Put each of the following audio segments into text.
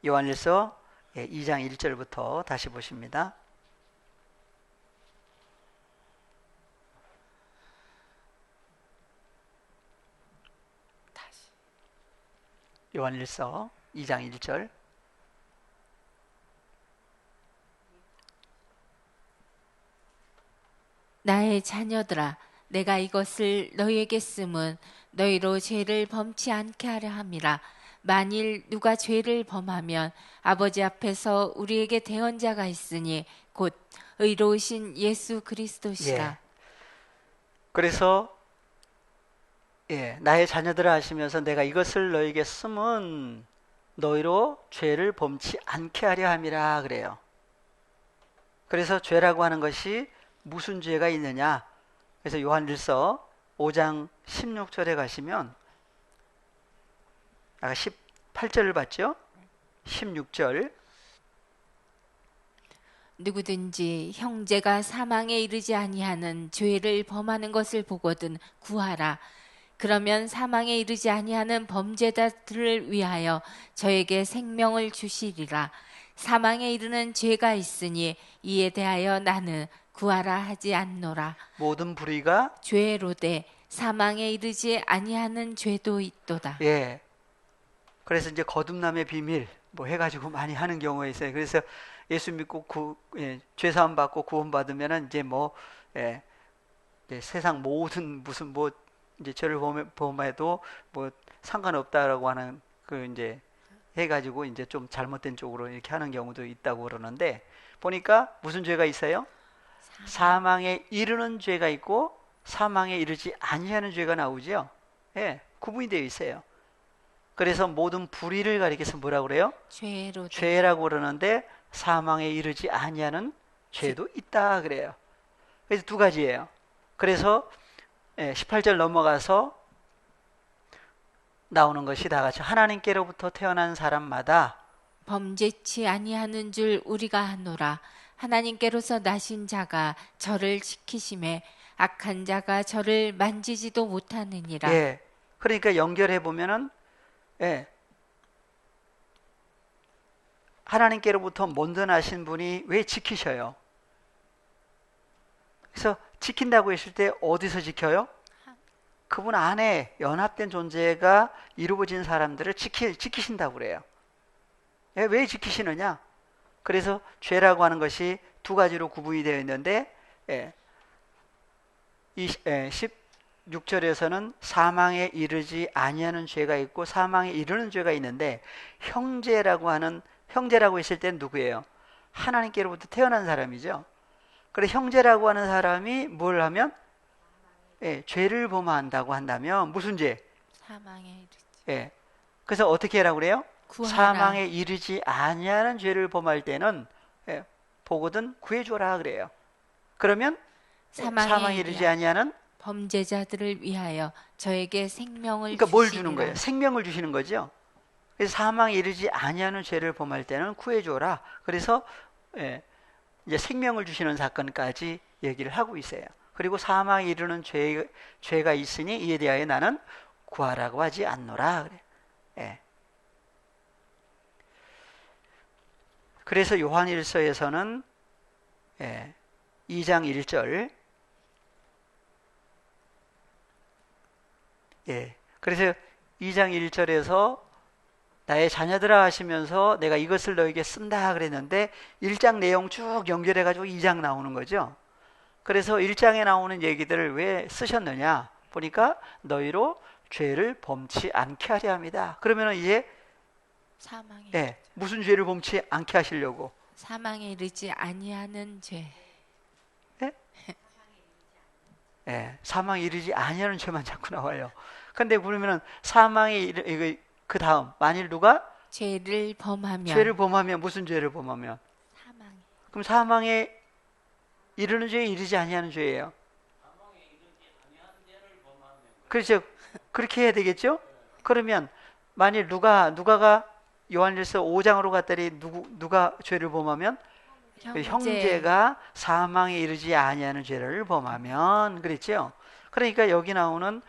요한일서 2장 1절부터 다시 보십니다. 요한일서 2장 1절. 나의 자녀들아, 내가 이것을 너희에게 쓰면 너희로 죄를 범치 않게 하려 함이라. 만일 누가 죄를 범하면 아버지 앞에서 우리에게 대언자가 있으니 곧 의로우신 예수 그리스도시라. 그래서 나의 자녀들아 하시면서 내가 이것을 너희에게 쓰면 너희로 죄를 범치 않게 하려 함이라 그래요. 그래서 죄라고 하는 것이 무슨 죄가 있느냐? 그래서 요한일서 5장 16절에 가시면 아까 18절을 봤죠? 16절. 누구든지 형제가 사망에 이르지 아니하는 죄를 범하는 것을 보거든 구하라. 그러면 사망에 이르지 아니하는 범죄자들을 위하여 저에게 생명을 주시리라. 사망에 이르는 죄가 있으니 이에 대하여 나는 구하라 하지 않노라. 모든 불의가 죄로되 사망에 이르지 아니하는 죄도 있도다. 그래서 이제 거듭남의 비밀 뭐 해가지고 많이 하는 경우가 있어요. 그래서 예수 믿고 죄 사함 받고 구원 받으면은 이제 이제 세상 모든 무슨 이제 죄를 범해도 뭐 상관없다라고 하는 그 이제 해가지고 이제 좀 잘못된 쪽으로 이렇게 하는 경우도 있다고 그러는데, 보니까 무슨 죄가 있어요? 사망에 이르는 죄가 있고 사망에 이르지 아니하는 죄가 나오죠. 구분이 되어 있어요. 그래서 모든 불의를 가리켜서 뭐라고 그래요? 죄라고 그러는데 사망에 이르지 아니하는 죄도 있다 그래요. 그래서 두 가지예요. 그래서 18절 넘어가서 나오는 것이 다 같이 하나님께로부터 태어난 사람마다 범죄치 아니하는 줄 우리가 하노라. 하나님께로서 나신 자가 저를 지키심에 악한 자가 저를 만지지도 못하느니라. 그러니까 연결해 보면은 하나님께로부터 먼저 나신 분이 왜 지키셔요? 그래서 지킨다고 했을 때 어디서 지켜요? 그분 안에 연합된 존재가 이루어진 사람들을 지키신다고 그래요. 왜 지키시느냐? 그래서 죄라고 하는 것이 두 가지로 구분이 되어 있는데 16절에서는 사망에 이르지 아니하는 죄가 있고 사망에 이르는 죄가 있는데, 형제라고 했을 때는 누구예요? 하나님께로부터 태어난 사람이죠. 그래, 형제라고 하는 사람이 뭘 하면 죄를 범한다고 한다면 무슨 죄? 사망에 이르지. 그래서 어떻게 하라고 그래요? 구하라. 사망에 이르지 아니하는 죄를 범할 때는 보거든 구해줘라 그래요. 그러면 사망에 이르지 아니하는 범죄자들을 위하여 저에게 생명을 그러니까 뭘 주시리라. 주는 거예요? 생명을 주시는 거죠. 그래서 사망에 이르지 아니하는 죄를 범할 때는 구해줘라. 그래서 이제 생명을 주시는 사건까지 얘기를 하고 있어요. 그리고 사망에 이르는 죄가 있으니 이에 대하여 나는 구하라고 하지 않노라 그래. 그래서 요한일서에서는 2장 1절 그래서 2장 1절에서 나의 자녀들아 하시면서 내가 이것을 너에게 쓴다 그랬는데 1장 내용 쭉 연결해 가지고 2장 나오는 거죠. 그래서 1장에 나오는 얘기들을 왜 쓰셨느냐 보니까 너희로 죄를 범치 않게 하려 합니다. 그러면 이제 사망에 무슨 죄를 범치 않게 하시려고? 사망에 이르지 아니하는 죄. 사망에 이르지 아니하는 죄만 자꾸 나와요. 근데 그러면은 사망에 그 다음 만일 누가 죄를 범하면 무슨 죄를 범하면? 사망에. 그럼 사망에 이르는 죄에 이르지 아니하는 죄예요. 그렇죠. 그렇게 해야 되겠죠? 그러면 만일 누가가 요한일서 5장으로 갔더니 누가 죄를 범하면 형제가 사망에 이르지 아니하는 죄를 범하면 그랬죠. 그러니까 여기 나오는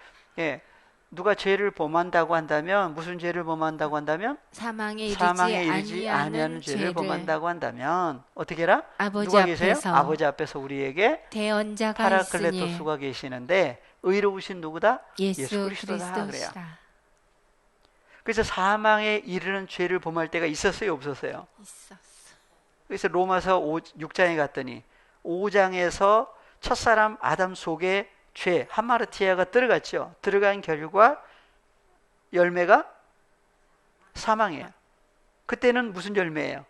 누가 죄를 범한다고 한다면, 무슨 죄를 범한다고 한다면, 사망에 사망에 이르지 이르지 아니하는 아니하는 죄를 죄를 범한다고 한다면 어떻게 해라? 아버지 누가 계세요? 앞에서 아버지 앞에서 우리에게 대언자가 있으니 파라클레토스가 계시는데, 의로우신 누구다? 예수 예수 그리스도다 그래요. 그리스도시라. 그래서 사망에 이르는 죄를 범할 때가 있었어요, 없었어요? 있었어. 그래서 로마서 6장에 갔더니 5장에서 첫사람 아담 속에 죄 하마르티아가 들어갔죠. 들어간 결과 열매가 사망이에요. 그때는 무슨 열매예요?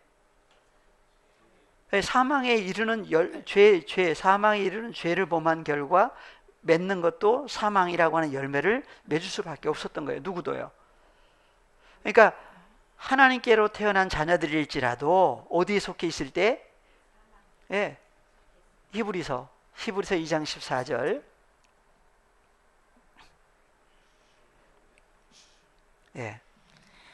사망에 이르는 사망에 이르는 죄를 범한 결과 맺는 것도 사망이라고 하는 열매를 맺을 수밖에 없었던 거예요. 누구도요. 그러니까 하나님께로 태어난 자녀들일지라도 어디에 속해 있을 때? 예. 히브리서 2장 14절. 예.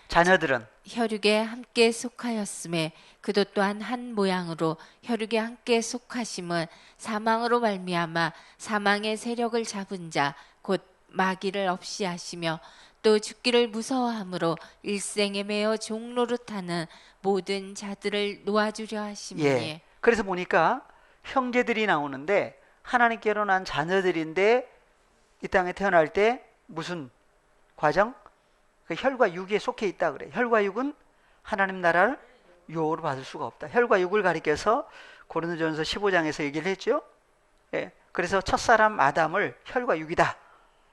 자녀들은 혈육에 함께 속하였음에 그도 또한 한 모양으로 혈육에 함께 속하심은 사망으로 말미암아 사망의 세력을 잡은 자 곧 마귀를 없이 하시며 또 죽기를 무서워함으로 일생에 매어 종노릇하는 모든 자들을 놓아주려 하심이니. 예. 그래서 보니까 형제들이 나오는데 하나님께로 난 자녀들인데 이 땅에 태어날 때 무슨 과정? 그 혈과 육에 속해 있다 그래. 혈과 육은 하나님 나라를 유혹으로 받을 수가 없다. 혈과 육을 가리켜서 고린도전서 15장에서 얘기를 했죠. 예. 그래서 첫사람 아담을 혈과 육이다.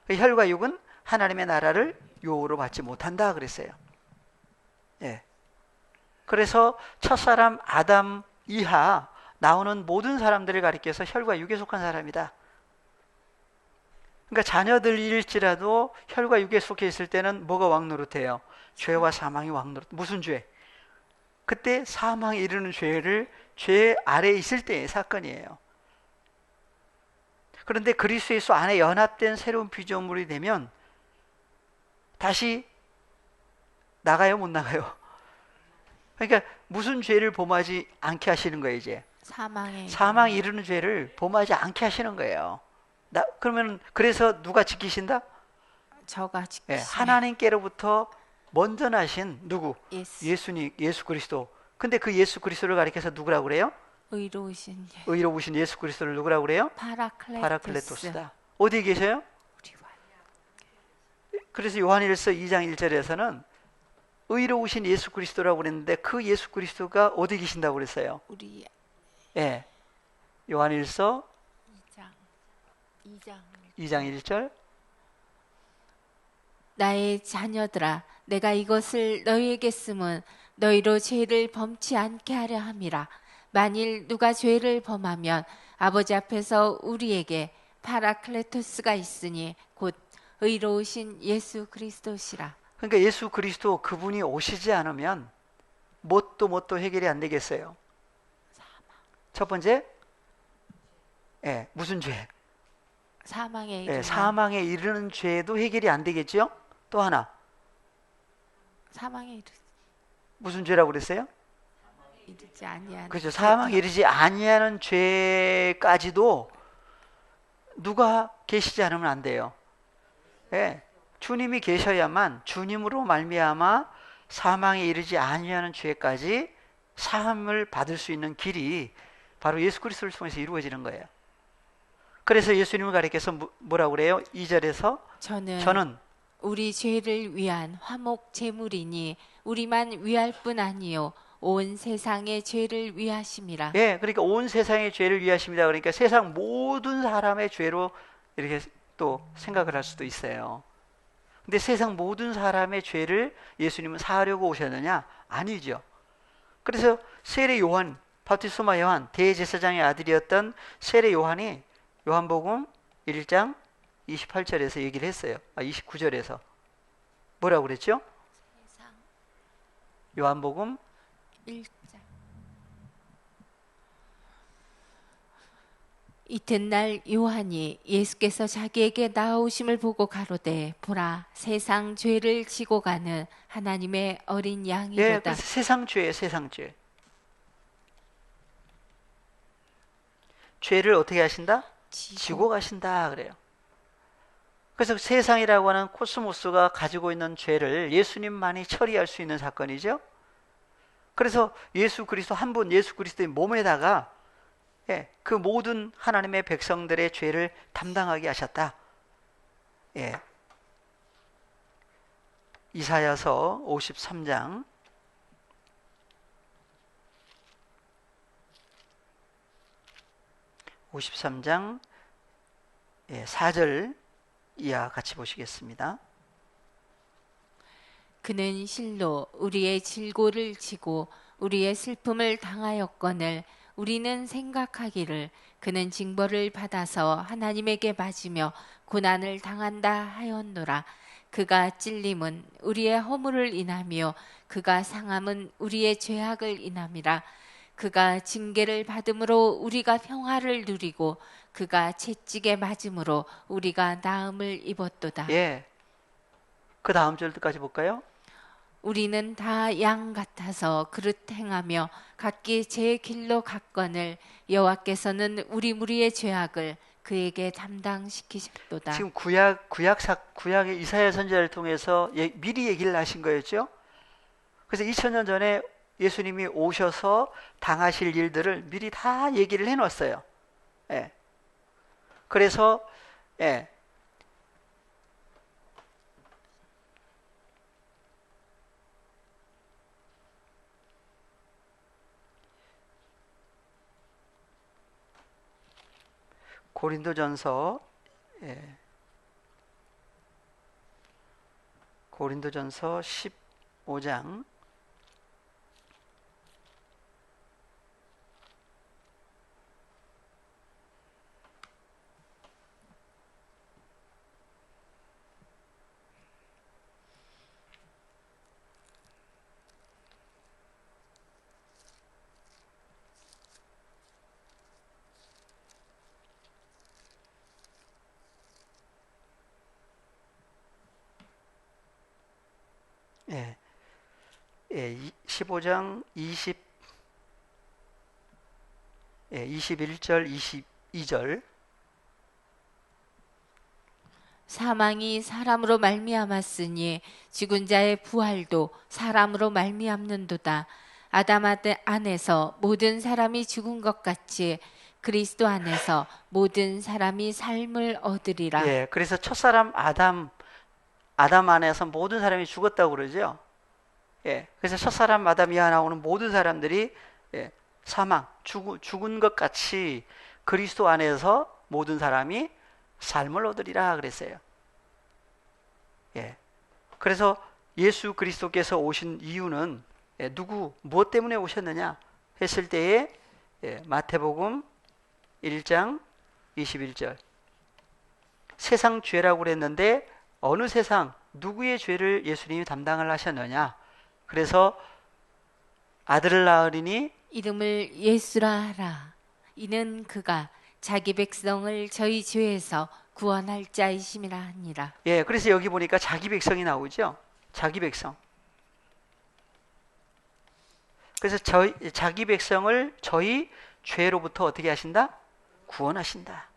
그 혈과 육은 하나님의 나라를 유혹으로 받지 못한다 그랬어요. 예. 그래서 첫사람 아담 이하 나오는 모든 사람들을 가리켜서 혈과 육에 속한 사람이다. 그러니까 자녀들일지라도 혈과 육에 속해 있을 때는 뭐가 왕노릇해요? 죄와 사망이 왕노릇. 무슨 죄? 그때 사망에 이르는 죄 아래에 있을 때의 사건이에요. 그런데 그리스도 예수 안에 연합된 새로운 피조물이 되면 다시 나가요, 못 나가요? 그러니까 무슨 죄를 범하지 않게 하시는 거예요, 이제? 사망에 이르는 죄를 범하지 않게 하시는 거예요. 그러면 그래서 누가 지키신다? 저가 지키시네. 예, 하나님께로부터 먼저 나신 누구? 예수 그리스도. 근데 그 예수 그리스도를 가리켜서 누구라고 그래요? 의로우신 예수 그리스도를 누구라고 그래요? 파라클레토스다. 어디 계셔요? 그래서 요한일서 2장 1절에서는 의로우신 예수 그리스도라고 그랬는데 그 예수 그리스도가 어디 계신다고 그랬어요? 예. 요한일서 2장 1절. 나의 자녀들아, 내가 이것을 너희에게 쓰면 너희로 죄를 범치 않게 하려 함이라. 만일 누가 죄를 범하면 아버지 앞에서 우리에게 파라클레토스가 있으니 곧 의로우신 예수 그리스도시라. 그러니까 예수 그리스도 그분이 오시지 않으면 뭣도 해결이 안 되겠어요. 첫 번째, 예, 무슨 죄? 사망에 이르는 죄도 해결이 안 되겠죠? 또 하나. 무슨 죄라고 그랬어요? 이르지 아니하는. 그렇죠. 사망에 이르지 아니하는 죄까지도 누가 계시지 않으면 안 돼요. 예. 주님이 계셔야만 주님으로 말미암아 사망에 이르지 아니하는 죄까지 사함을 받을 수 있는 길이 바로 예수 그리스도를 통해서 이루어지는 거예요. 그래서 예수님을 가리켜서 뭐라고 그래요? 2절에서 저는 우리 죄를 위한 화목 제물이니 우리만 위할 뿐 아니요 온 세상의 죄를 위하심이라. 예, 그러니까 온 세상의 죄를 위하십니다. 그러니까 세상 모든 사람의 죄로 이렇게 또 생각을 할 수도 있어요. 근데 세상 모든 사람의 죄를 예수님은 사하려고 오셨느냐? 아니죠. 그래서 세례 요한, 바티스마 요한, 대제사장의 아들이었던 세례 요한이 요한복음 1장 28절에서 얘기를 했어요. 29절에서. 뭐라고 그랬죠? 요한복음 1장. 이튿날 요한이 예수께서 자기에게 나오심을 보고 가로되 보라 세상 죄를 지고 가는 하나님의 어린 양이로다. 예, 그래서 세상 죄예요, 세상 죄. 죄를 어떻게 하신다? 지고 가신다 그래요. 그래서 세상이라고 하는 코스모스가 가지고 있는 죄를 예수님만이 처리할 수 있는 사건이죠. 그래서 예수 그리스도 한 분, 예수 그리스도의 몸에다가 예, 그 모든 하나님의 백성들의 죄를 담당하게 하셨다. 예. 이사야서 53장 53장 4절 이하 같이 보시겠습니다. 그는 실로 우리의 질고를 지고 우리의 슬픔을 당하였거늘 우리는 생각하기를 그는 징벌을 받아서 하나님에게 맞으며 고난을 당한다 하였노라. 그가 찔림은 우리의 허물을 인하며 그가 상함은 우리의 죄악을 인함이라. 그가 징계를 받음으로 우리가 평화를 누리고 그가 채찍에 맞음으로 우리가 나음을 입었도다. 예. 그 다음 절까지 볼까요? 우리는 다 양 같아서 그릇 행하며 각기 제 길로 갔거늘 여호와께서는 우리 무리의 죄악을 그에게 담당시키셨도다. 지금 구약의 이사야 선지자를 통해서 미리 얘기를 하신 거였죠. 그래서 2000년 전에 예수님이 오셔서 당하실 일들을 미리 다 얘기를 해놨어요. 예. 그래서 예. 고린도전서 예. 고린도전서 15장 15장 21절 22절 사망이 사람으로 말미암았으니 죽은 자의 부활도 사람으로 말미암는도다. 아담 안에서 모든 사람이 죽은 것 같이 그리스도 안에서 모든 사람이 삶을 얻으리라. 예, 그래서 첫사람 아담 안에서 모든 사람이 죽었다고 그러죠. 예, 그래서 첫사람 아담 이하 나오는 모든 사람들이 예, 죽은 것 같이 그리스도 안에서 모든 사람이 삶을 얻으리라 그랬어요. 예, 그래서 예수 그리스도께서 오신 이유는 무엇 때문에 오셨느냐 했을 때에 마태복음 1장 21절 세상 죄라고 그랬는데 어느 세상 누구의 죄를 예수님이 담당을 하셨느냐. 그래서 아들을 낳으리니 이름을 예수라 하라. 이는 그가 자기 백성을 저희 죄에서 구원할 자이심이라 하니라. 예, 그래서 여기 보니까 자기 백성이 나오죠. 자기 백성. 그래서 자기 백성을 저희 죄로부터 어떻게 하신다? 구원하신다.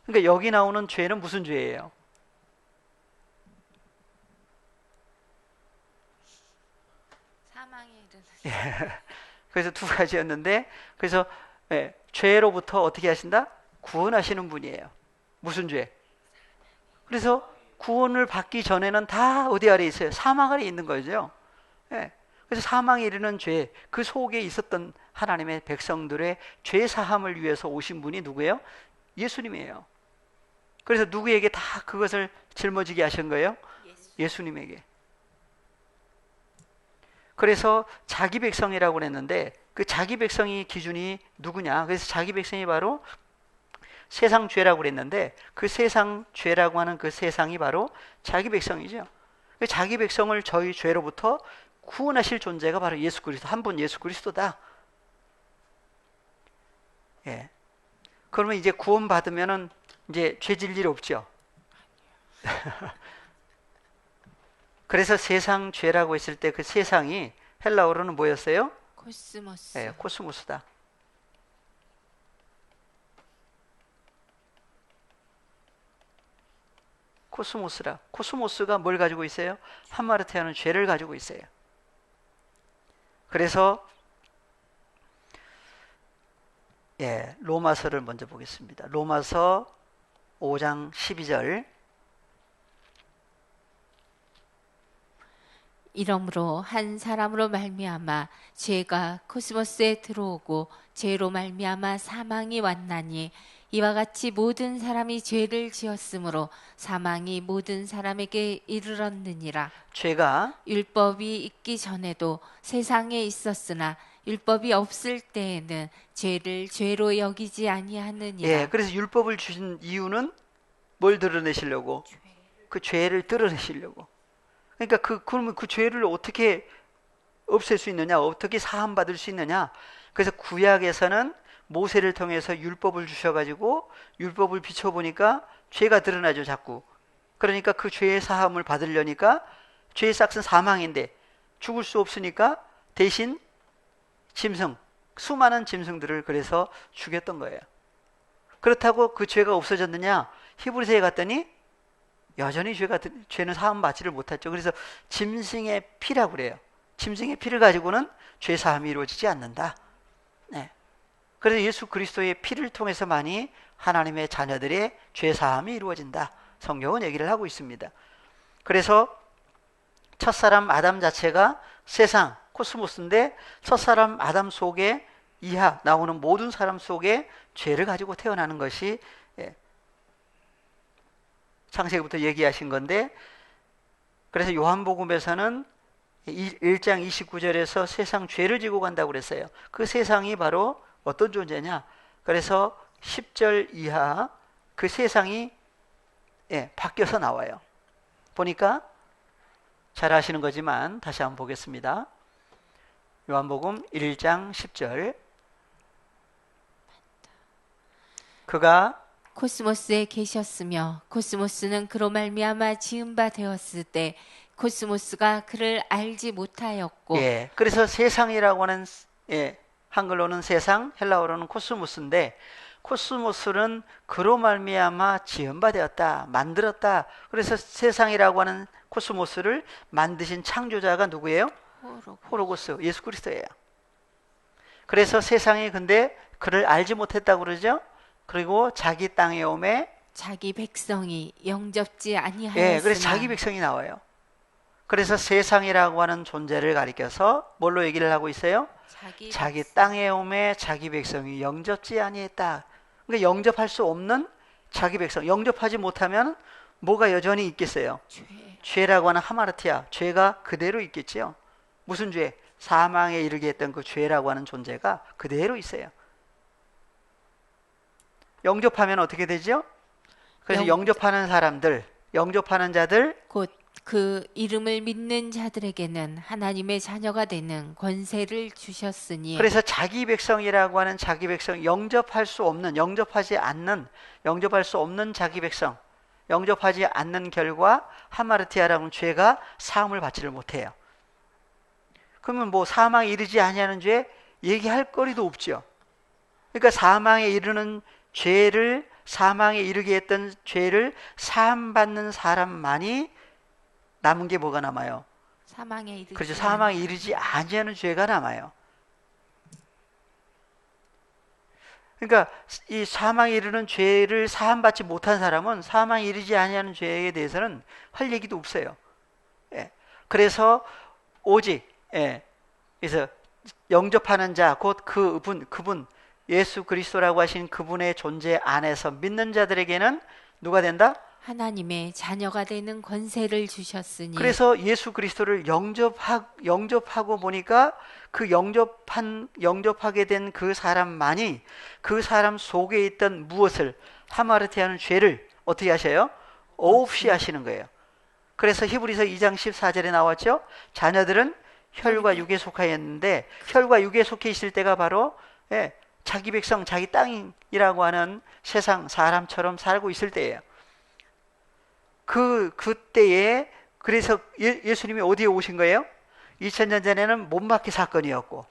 그러니까 여기 나오는 죄는 무슨 죄예요? 사망에 이르는. 그래서 두 가지였는데, 그래서 죄로부터 어떻게 하신다? 구원하시는 분이에요. 무슨 죄? 그래서 구원을 받기 전에는 다 어디 아래 있어요? 사망 아래 있는 거죠. 예. 그래서 사망에 이르는 죄, 그 속에 있었던 하나님의 백성들의 죄 사함을 위해서 오신 분이 누구예요? 예수님이에요. 그래서 누구에게 다 그것을 짊어지게 하신 거예요? 예수님에게. 그래서 자기 백성이라고 그랬는데 그 자기 백성이 기준이 누구냐? 그래서 자기 백성이 바로 세상 죄라고 그랬는데 그 세상 죄라고 하는 그 세상이 바로 자기 백성이죠. 자기 백성을 저희 죄로부터 구원하실 존재가 바로 예수 그리스도, 한 분 예수 그리스도다. 예. 그러면 이제 구원 받으면은 이제 죄질 일 없죠. 그래서 세상 죄라고 했을 때 그 세상이 헬라어로는 뭐였어요? 코스모스. 예, 코스모스다. 코스모스라. 코스모스가 뭘 가지고 있어요? 하마르티아는 죄를 가지고 있어요. 그래서 로마서를 먼저 보겠습니다. 로마서 5장 12절. 이러므로 한 사람으로 말미암아 죄가 코스모스에 들어오고 죄로 말미암아 사망이 왔나니 이와 같이 모든 사람이 죄를 지었으므로 사망이 모든 사람에게 이르렀느니라. 죄가 율법이 있기 전에도 세상에 있었으나 율법이 없을 때에는 죄를 죄로 여기지 아니하느니라. 그래서 율법을 주신 이유는 뭘 드러내시려고? 그 죄를 드러내시려고. 그러니까 그러면 그 죄를 어떻게 없앨 수 있느냐? 어떻게 사함 받을 수 있느냐? 그래서 구약에서는 모세를 통해서 율법을 주셔가지고 율법을 비춰보니까 죄가 드러나죠, 자꾸. 그러니까 그 죄의 사함을 받으려니까 죄의 싹은 사망인데 죽을 수 없으니까 대신 짐승, 수많은 짐승들을 그래서 죽였던 거예요. 그렇다고 그 죄가 없어졌느냐? 히브리서에 갔더니 여전히 죄는 사함 받지를 못했죠. 그래서 짐승의 피라고 그래요. 짐승의 피를 가지고는 죄 사함이 이루어지지 않는다. 그래서 예수 그리스도의 피를 통해서만이 하나님의 자녀들의 죄 사함이 이루어진다. 성경은 얘기를 하고 있습니다. 그래서 첫사람 아담 자체가 세상 코스모스인데 첫사람 아담 속에 이하 나오는 모든 사람 속에 죄를 가지고 태어나는 것이 창세기부터 얘기하신 건데, 그래서 요한복음에서는 1장 29절에서 세상 죄를 지고 간다고 그랬어요. 그 세상이 바로 어떤 존재냐? 그래서 10절 이하 그 세상이 바뀌어서 나와요. 보니까 잘 아시는 거지만 다시 한번 보겠습니다. 요한복음 1장 10절. 그가 코스모스에 계셨으며 코스모스는 그로 말미암아 지은 바 되었을 때 코스모스가 그를 알지 못하였고. 그래서 세상이라고 하는 한글로는 세상, 헬라어로는 코스모스인데 코스모스는 그로 말미암아 지은 바 되었다, 만들었다. 그래서 세상이라고 하는 코스모스를 만드신 창조자가 누구예요? 호로고스, 예수 그리스도예요. 그래서 세상이 근데 그를 알지 못했다고 그러죠. 그리고 자기 땅에 오매 자기 백성이 영접지 아니하였으나. 그래서 자기 백성이 나와요. 그래서 세상이라고 하는 존재를 가리켜서 뭘로 얘기를 하고 있어요? 자기 땅에 오매 자기 백성이 영접지 아니했다. 그러니까 영접할 수 없는 자기 백성, 영접하지 못하면 뭐가 여전히 있겠어요? 죄라고 하는 하마르티아, 죄가 그대로 있겠지요. 무슨 죄? 사망에 이르게 했던 그 죄라고 하는 존재가 그대로 있어요. 영접하면 어떻게 되죠? 그래서 영접하는 사람들, 영접하는 자들, 곧 그 이름을 믿는 자들에게는 하나님의 자녀가 되는 권세를 주셨으니. 그래서 자기 백성이라고 하는 자기 백성, 영접할 수 없는, 영접할 수 없는 자기 백성, 영접하지 않는 결과 하마르티아라는 죄가 사함을 받지를 못해요. 그러면 뭐 사망에 이르지 아니하는 죄 얘기할 거리도 없죠. 그러니까 사망에 이르는 죄를, 사망에 이르게 했던 죄를 사함받는 사람만이 남은 게 뭐가 남아요? 사망에 이르지, 그렇죠. 사망에 이르지 아니하는 죄가 남아요. 그러니까 이 사망에 이르는 죄를 사함받지 못한 사람은 사망에 이르지 아니하는 죄에 대해서는 할 얘기도 없어요. 그래서 오직 그래서 영접하는 자, 곧 그분 예수 그리스도라고 하신 그분의 존재 안에서 믿는 자들에게는 누가 된다? 하나님의 자녀가 되는 권세를 주셨으니. 그래서 예수 그리스도를 영접하고 보니까 그 영접하게 된 그 사람만이 그 사람 속에 있던 무엇을, 하마르티아는 죄를 어떻게 하셔요? 없이 하시는 거예요. 그래서 히브리서 2장 14절에 나왔죠. 자녀들은 혈과 육에 속하였는데, 혈과 육에 속해 있을 때가 바로 자기 백성, 자기 땅이라고 하는 세상 사람처럼 살고 있을 때예요. 그때에 그래서 예수님이 어디에 오신 거예요? 2000년 전에는 못 박기 사건이었고,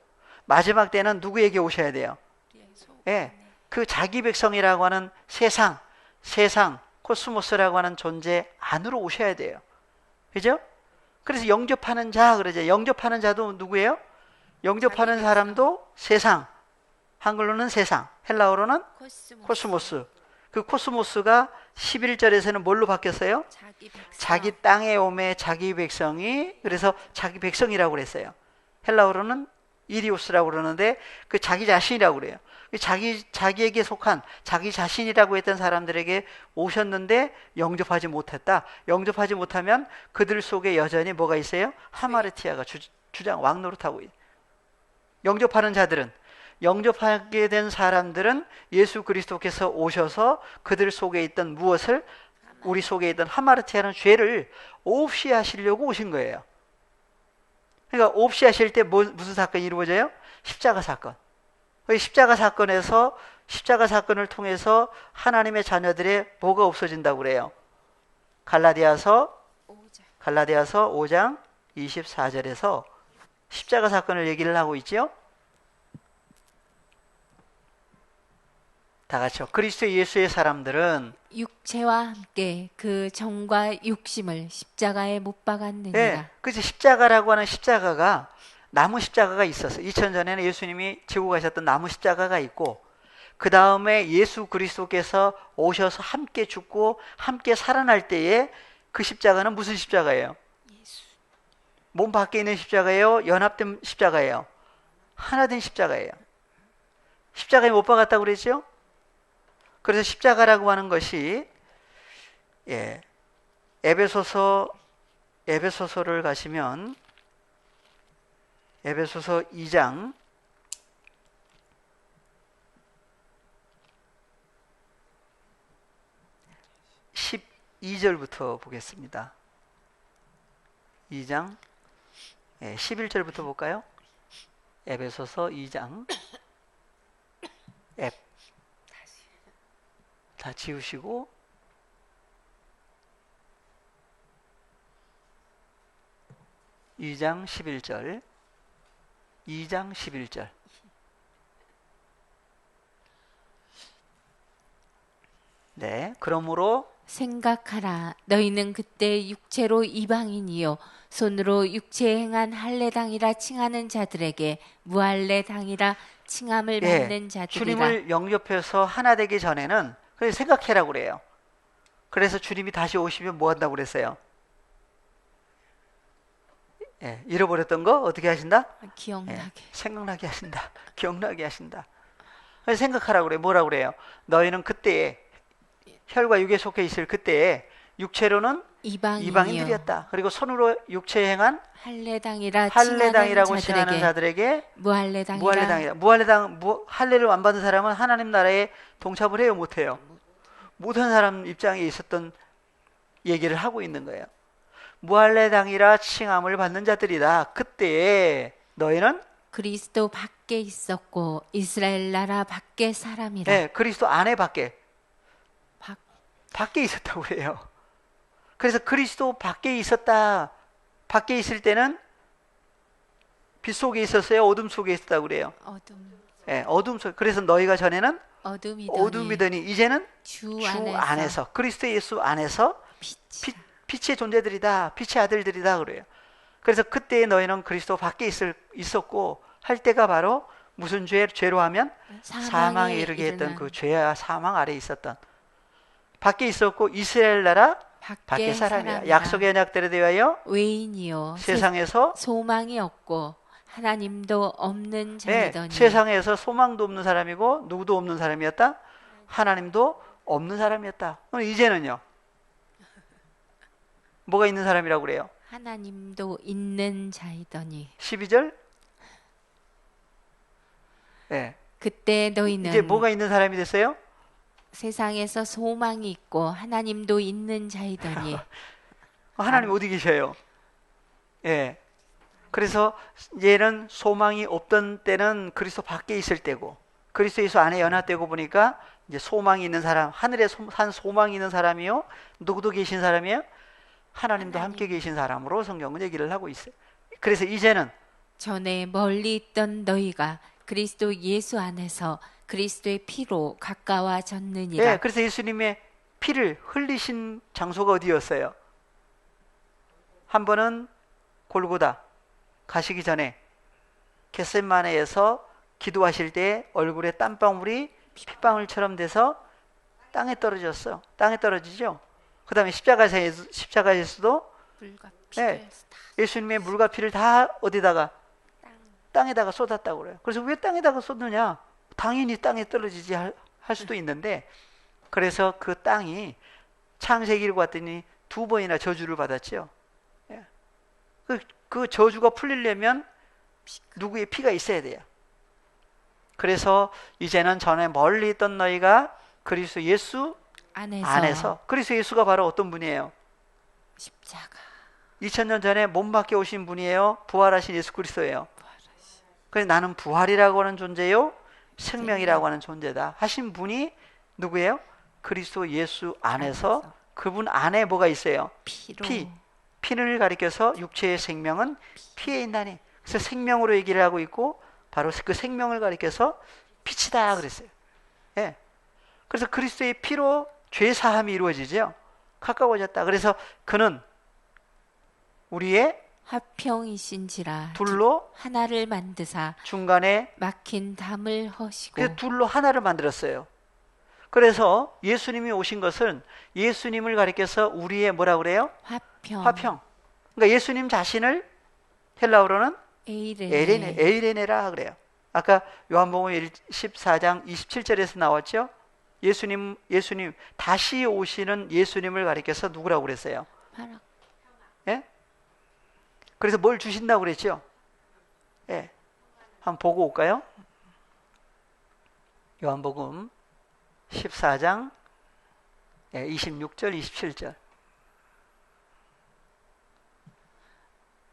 마지막 때는 누구에게 오셔야 돼요? 그 자기 백성이라고 하는 세상 코스모스라고 하는 존재 안으로 오셔야 돼요. 그죠? 그래서 영접하는 자 그러죠. 영접하는 자도 누구예요? 영접하는 사람도 세상. 한글로는 세상, 헬라어로는 코스모스. 그 코스모스가 11절에서는 뭘로 바뀌었어요? 자기 땅에 오매 자기 백성이, 그래서 자기 백성이라고 그랬어요. 헬라어로는 이리오스라고 그러는데 그 자기 자신이라고 그래요. 자기에게 속한 자기 자신이라고 했던 사람들에게 오셨는데 영접하지 못했다. 영접하지 못하면 그들 속에 여전히 뭐가 있어요? 하마르티아가 주장 왕노릇하고 있어요. 영접하는 자들은, 영접하게 된 사람들은 예수 그리스도께서 오셔서 그들 속에 있던 무엇을, 우리 속에 있던 하마르티아는 죄를 없이 하시려고 오신 거예요. 그러니까 없이 하실 때 무슨 사건이 이루어져요? 십자가 사건. 십자가 사건에서, 십자가 사건을 통해서 하나님의 자녀들의 뭐가 없어진다고 그래요? 갈라디아서 5장 24절에서 십자가 사건을 얘기를 하고 있죠. 다 같이요. 그리스도 예수의 사람들은 육체와 함께 그 정과 육심을 십자가에 못 박았느니라. 네, 그래서 십자가라고 하는 십자가가, 나무 십자가가 있었어요. 2000전에는 예수님이 지고 가셨던 나무 십자가가 있고, 그 다음에 예수 그리스도께서 오셔서 함께 죽고 함께 살아날 때에 그 십자가는 무슨 십자가예요? 몸 밖에 있는 십자가예요? 연합된 십자가예요? 하나 된 십자가예요. 십자가에 못 박았다고 그랬죠? 그래서 십자가라고 하는 것이, 에베소서를 가시면 에베소서 2장 12절부터 보겠습니다. 2장 11절부터 볼까요? 에베소서 2장 다 지우시고 2장 11절 2장 11절 네, 그러므로 생각하라. 너희는 그때 육체로 이방인이요 손으로 육체에 행한 할례당이라 칭하는 자들에게 무할례당이라 칭함을 받는 자들이라. 주님을 영접해서 하나 되기 전에는 그래서 생각해라고 그래요. 그래서 주님이 다시 오시면 뭐 한다고 그랬어요? 잃어버렸던 거 어떻게 하신다? 기억나게. 생각나게 하신다. 기억나게 하신다. 그래서 생각하라고 그래요. 뭐라고 그래요? 너희는 그때에, 혈과 육에 속해 있을 그때에 육체로는 이방인들이었다. 그리고 손으로 육체에 행한 할례당이라고 칭하는 자들에게 무할례당이라. 할례를 안 받은 사람은 하나님 나라에 동참을 해요, 못 해요? 모든 사람 입장에 있었던 얘기를 하고 있는 거예요. 무할례당이라 칭함을 받는 자들이다. 그때에 너희는 그리스도 밖에 있었고 이스라엘 나라 밖에 사람이라. 네, 그리스도 안에 밖에 있었다고 그래요. 그래서 그리스도 밖에 있었다. 밖에 있을 때는 빛 속에 있었어요? 어둠 속에 있었다고 그래요? 어둠 속. 그래서 너희가 전에는 어둠이더니 이제는 주 안에서 그리스도 예수 안에서 빛의 존재들이다. 빛의 아들들이다 그래요. 그래서 그때 너희는 그리스도 밖에 있었고 할 때가 바로 무슨 죄로 하면 사망에 이르게 했던 그 죄와 사망 아래에 있었던, 밖에 있었고 이스라엘 나라 밖에 사람이라. 약속의 언약대로 대하여 외인이요 세상에서 소망이 없고 하나님도 없는 자이더니. 세상에서 소망도 없는 사람이고 누구도 없는 사람이었다. 하나님도 없는 사람이었다. 그럼 이제는요, 뭐가 있는 사람이라고 그래요? 하나님도 있는 자이더니. 12절. 그때 너희는 이제 뭐가 있는 사람이 됐어요? 세상에서 소망이 있고 하나님도 있는 자이더니. 하나님 어디 계셔요? 그래서 얘는 소망이 없던 때는 그리스도 밖에 있을 때고, 그리스도 예수 안에 연합되고 보니까 이제 소망이 있는 사람, 하늘에 한 소망이 있는 사람이요, 누구도 계신 사람이요? 하나님도 함께 계신 사람으로 성경은 얘기를 하고 있어요. 그래서 이제는 전에 멀리 있던 너희가 그리스도 예수 안에서 그리스도의 피로 가까워졌느니라. 그래서 예수님의 피를 흘리신 장소가 어디였어요? 한 번은 골고다 가시기 전에 겟세마네에서 기도하실 때 얼굴에 땀방울이 핏방울처럼 돼서 땅에 떨어졌어. 땅에 떨어지죠. 그 다음에 십자가에서도 물과 피를 네, 예수님의 물과 피를 다 어디다가 땅에다가 쏟았다고 그래요. 그래서 왜 땅에다가 쏟느냐? 당연히 땅에 떨어지지 할 수도 있는데, 그래서 그 땅이 창세기를 봤더니 2번이나 저주를 받았죠. 예. 그 저주가 풀리려면 누구의 피가 있어야 돼요. 그래서 이제는 전에 멀리 있던 너희가 그리스도 예수 안에서. 그리스도 예수가 바로 어떤 분이에요? 십자가. 2000년 전에 몸 밖에 오신 분이에요? 부활하신 예수 그리스도예요. 그래서 나는 부활이라고 하는 존재요, 생명이라고 하는 존재다 하신 분이 누구예요? 그리스도 예수 안에서. 그분 안에 뭐가 있어요? 피로. 피를 가리켜서 육체의 생명은 피에 있나니. 그래서 생명으로 얘기를 하고 있고, 바로 그 생명을 가리켜서 빛이다 그랬어요. 예. 그래서 그리스도의 피로 죄 사함이 이루어지죠. 가까워졌다. 그래서 그는 우리의 화평이신지라 둘로 하나를 만드사 중간에 막힌 담을 허시고. 그 둘로 하나를 만들었어요. 그래서 예수님이 오신 것은 예수님을 가리켜서 우리의 뭐라 그래요? 화평. 그러니까 예수님 자신을 헬라어로는 에이레네라 그래요. 아까 요한복음 14장 27절에서 나왔죠. 예수님 다시 오시는 예수님을 가리켜서 누구라고 그랬어요? 예? 그래서 뭘 주신다고 그랬죠? 예. 한번 보고 올까요? 요한복음 14장 26절 27절.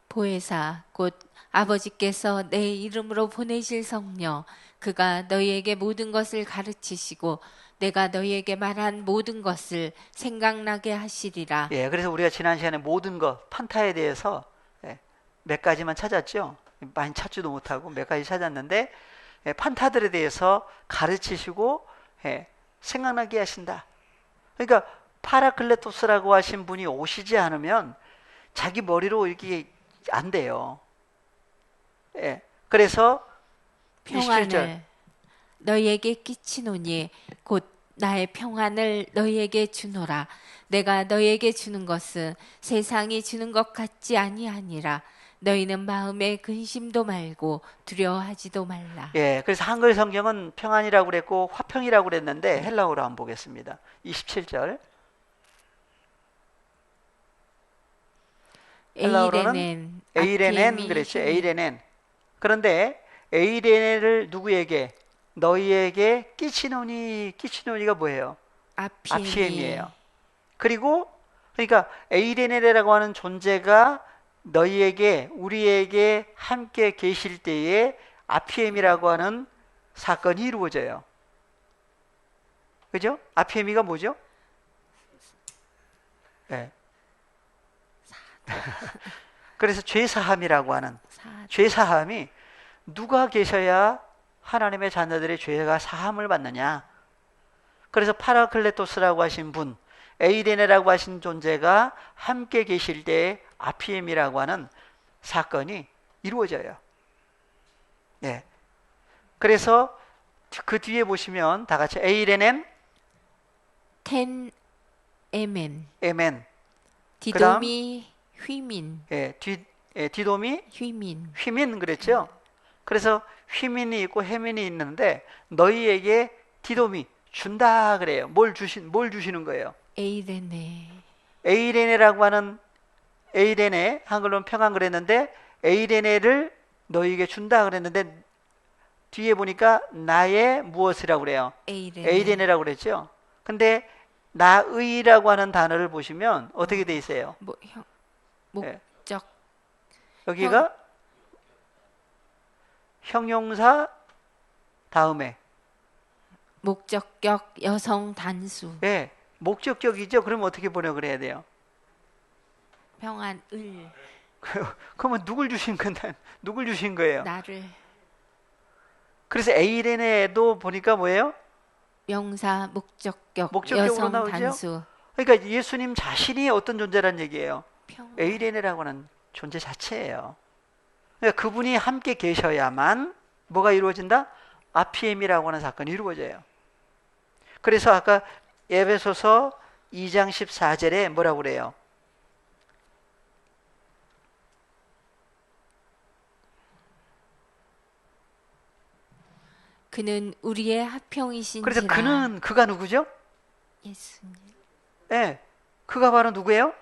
보혜사 곧 아버지께서 내 이름으로 보내실 성령 그가 너희에게 모든 것을 가르치시고 내가 너희에게 말한 모든 것을 생각나게 하시리라. 예, 그래서 우리가 지난 시간에 모든 것 판타에 대해서 몇 가지만 찾았죠. 많이 찾지도 못하고 몇 가지 찾았는데, 판타들에 대해서 가르치시고 생각나게 하신다. 그러니까 파라클레토스라고 하신 분이 오시지 않으면 자기 머리로 이게 안 돼요. 예. 그래서 평안을 27절. 너희에게 끼치노니 곧 나의 평안을 너희에게 주노라. 내가 너희에게 주는 것은 세상이 주는 것 같지 아니하니라. 너희는 마음에 근심도 말고 두려워하지도 말라. 예, 그래서 한글 성경은 평안이라고 그랬고 화평이라고 그랬는데 헬라어로 한번 보겠습니다. 27절. 헬라어로는 에이레넨 그랬죠. 에이레넨. 그런데 에이레넨을 누구에게? 너희에게 끼치노니가 뭐예요? 아피엠이에요. 그리고 그러니까 에이레넨이라고 하는 존재가 너희에게 우리에게 함께 계실 때에 아피엠이라고 하는 사건이 이루어져요. 그죠? 아피엠이가 뭐죠? 네. 그래서 죄사함이라고 하는 죄사함이 누가 계셔야 하나님의 자녀들의 죄가 사함을 받느냐. 그래서 파라클레토스라고 하신 분, 에이레네라고 하신 존재가 함께 계실 때 아피엠이라고 하는 사건이 이루어져요. 네. 그래서 그 뒤에 보시면 다 같이 에이레넨 텐 에멘 그다음, 디도미 휘민 디도미 휘민 그랬죠. 그래서 휘민이 있고 해민이 있는데 너희에게 디도미 준다 그래요. 뭘 주시는 거예요? 에이레네라고 하는 에이레네 한글로는 평안 그랬는데 에이레네를 너희에게 준다 그랬는데 뒤에 보니까 나의 무엇이라고 그래요? 에이레네라고 그랬죠. 근데 나의라고 하는 단어를 보시면 어떻게 돼 있어요? 목적. 여기가 형용사 다음에 목적격 여성 단수. 네, 목적격이죠. 그럼 어떻게 번역을 해야 돼요? 평안을. 그러면 누굴 주신 건데 누굴 주신 거예요? 나를. 그래서 에이레네도 보니까 뭐예요? 명사, 목적격, 목적격으로 여성 나오죠. 단수. 그러니까 예수님 자신이 어떤 존재란 얘기예요. 평. 에이레네라고 하는 존재 자체예요. 그러니까 그분이 함께 계셔야만 뭐가 이루어진다? 아피엠이라고 하는 사건이 이루어져요. 그래서 아까 에베소서 2장 14절에 뭐라고 그래요? 그는 우리의 하평이신지라. 그래서 그가 누구죠? 예수님. 예, 그가 바로 누구예요?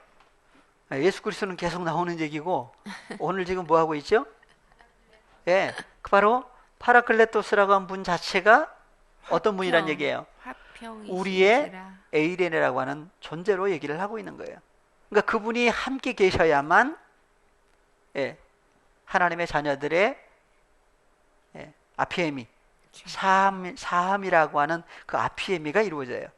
예수 그리스도는 계속 나오는 얘기고 오늘 지금 뭐 하고 있죠? 예, 바로 파라클레토스라고 한 분 자체가 어떤 분이란 얘기예요? 우리의 에이레네라고 하는 존재로 얘기를 하고 있는 거예요. 그러니까 그분이 함께 계셔야만 예, 하나님의 자녀들의 아피에미, 사함이라고 하는 그 아피에미가 이루어져요.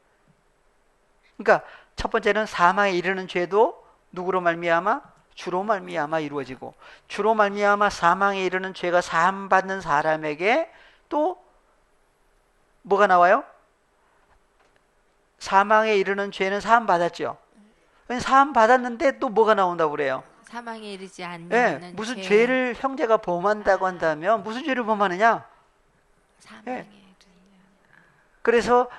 그러니까 첫 번째는 사망에 이르는 죄도 누구로 말미암아? 주로 말미암아 이루어지고, 주로 말미암아 사망에 이르는 죄가 사함 받는 사람에게 또 뭐가 나와요? 사망에 이르는 죄는 사함 받았죠. 사함 받았는데 또 뭐가 나온다고 그래요? 사망에 이르지 않는 무슨 죄를 형제가 범한다고 한다면 무슨 죄를 범하느냐? 사망에 그래서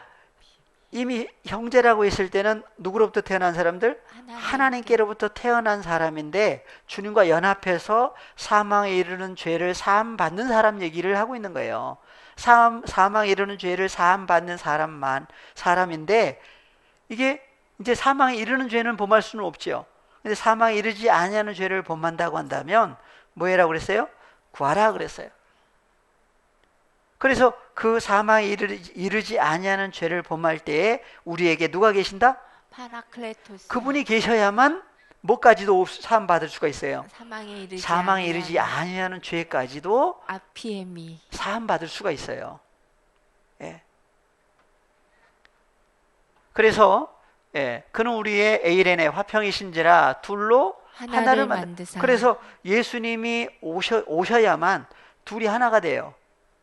이미 형제라고 했을 때는 누구로부터 태어난 사람들? 하나님께로부터 태어난 사람인데 주님과 연합해서 사망에 이르는 죄를 사함 받는 사람 얘기를 하고 있는 거예요. 사망에 이르는 죄를 사함 받는 사람인데 이게 이제 사망에 이르는 죄는 범할 수는 없죠. 근데 사망에 이르지 아니하는 죄를 범한다고 한다면 뭐해라고 그랬어요? 구하라 그랬어요. 그래서 그 사망에 이르지 아니하는 죄를 범할 때에 우리에게 누가 계신다? 파라클레토스. 그분이 계셔야만 뭐까지도 사함 받을 수가 있어요. 사망에 이르지 아니하는 죄까지도 아피에미 사함 받을 수가 있어요. 예. 그래서 그는 우리의 에이레네 화평이신지라 둘로 하나를 만드사. 그래서 예수님이 오셔야만 둘이 하나가 돼요.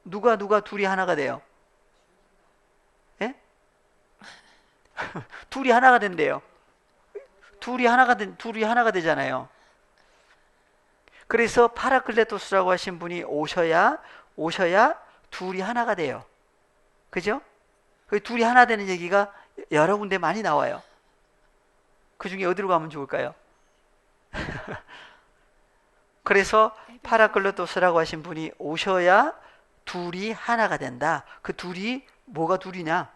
누가 둘이 하나가 돼요? 예? 둘이 하나가 된대요. 둘이 하나가 되잖아요. 그래서 파라클레토스라고 하신 분이 오셔야 둘이 하나가 돼요. 그죠? 그 둘이 하나 되는 얘기가 여러 군데 많이 나와요. 그 중에 어디로 가면 좋을까요? 그래서 파라클레토스라고 하신 분이 오셔야 둘이 하나가 된다. 그 둘이 뭐가 둘이냐?